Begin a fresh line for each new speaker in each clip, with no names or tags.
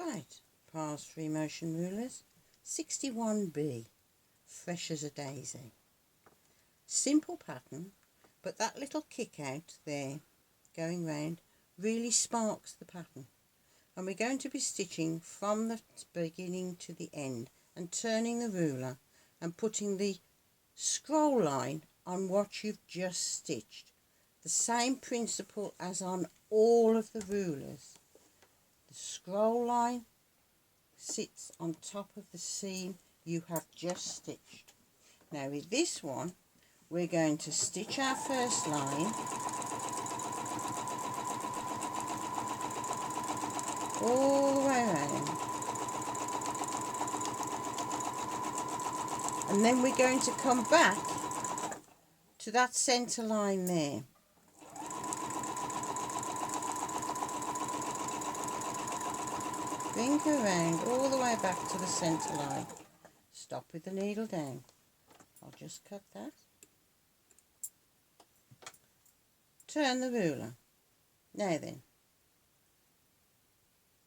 Right, Pars 3 motion rulers, 61B, fresh as a daisy. Simple pattern, but that little kick out there going round really sparks the pattern. And we're going to be stitching from the beginning to the end and turning the ruler and putting the scroll line on what you've just stitched. The same principle as on all of the rulers. The scroll line sits on top of the seam you have just stitched. Now with this one, we're going to stitch our first line all the way around, and then we're going to come back to that centre line there. Bring her around all the way back to the centre line. Stop with the needle down. I'll just cut that. Turn the ruler. Now then,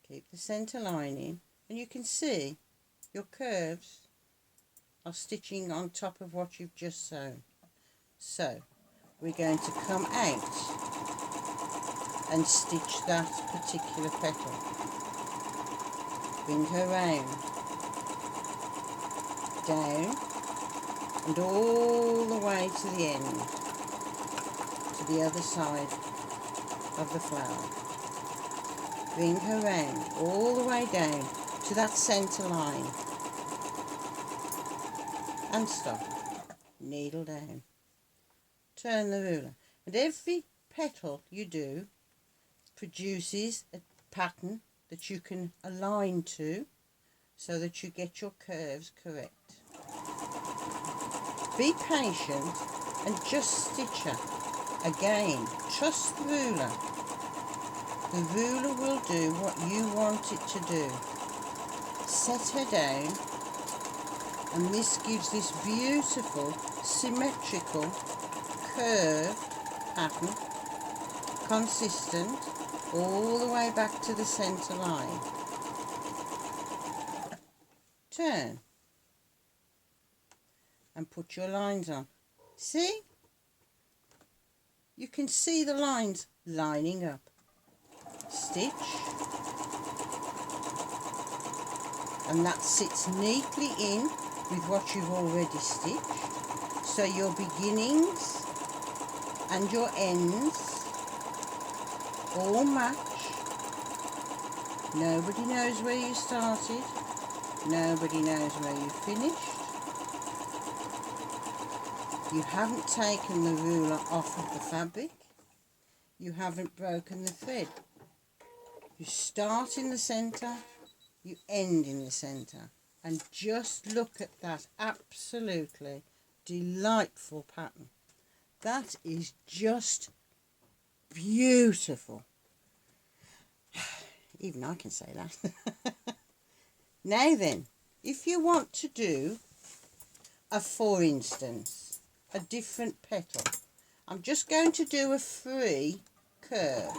keep the centre line in, and you can see your curves are stitching on top of what you've just sewn. So we're going to come out and stitch that particular petal. Bring her round, down, and all the way to the end, to the other side of the flower. Bring her round, all the way down to that centre line, and stop. Needle down. Turn the ruler. And every petal you do produces a pattern that you can align to so that you get your curves correct. Be patient and just stitch her. Again, trust the ruler. The ruler will do what you want it to do. Set her down, and this gives this beautiful symmetrical curved pattern, consistent all the way back to the centre line. Turn and put your lines on. See? You can see the lines lining up. Stitch, and that sits neatly in with what you've already stitched. So your beginnings and your ends all match. Nobody knows where you started. Nobody knows where you finished. You haven't taken the ruler off of the fabric. You haven't broken the thread. You start in the centre, you end in the centre. And just look at that absolutely delightful pattern. That is just beautiful. Even I can say that. Now then, if you want to do for instance, a different petal, I'm just going to do a free curve.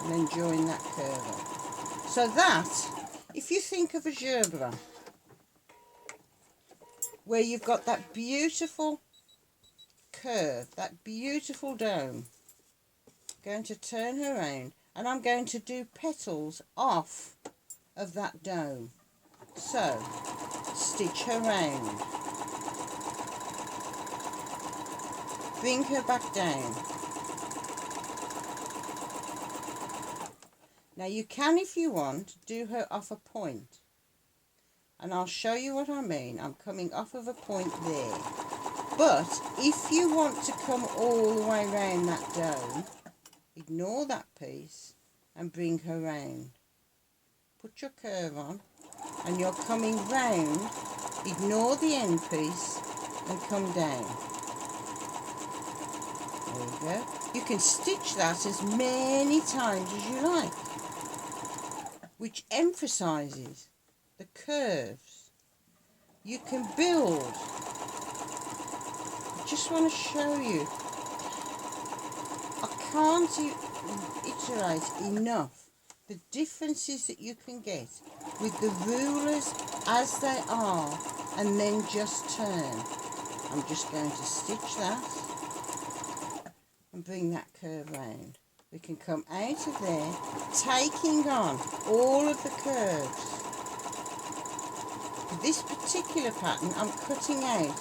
And then join that curve up. So that, if you think of a gerbera, where you've got that beautiful curve, that beautiful dome, I'm going to turn her around, and I'm going to do petals off of that dome. So, stitch her round, bring her back down. Now you can, if you want, do her off a point, and I'll show you what I mean. I'm coming off of a point there, but if you want to come all the way round that dome, ignore that piece and bring her round. Put your curve on, and you're coming round, ignore the end piece and come down. There you go. You can stitch that as many times as you like, which emphasises the curves. You can build. I just want to show you. I can't iterate enough the differences that you can get with the rulers as they are, and then just turn. I'm just going to stitch that and bring that curve round. We can come out of there taking on all of the curves. For this particular pattern, I'm cutting out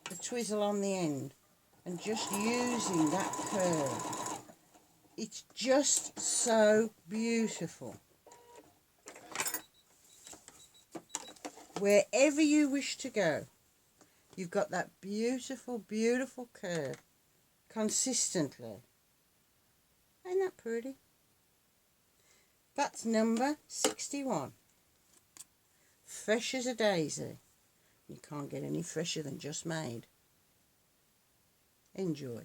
the twizzle on the end and just using that curve. It's just so beautiful. Wherever you wish to go, you've got that beautiful, beautiful curve consistently. Ain't that pretty? That's number 61. Fresh as a daisy. You can't get any fresher than just made. Enjoy.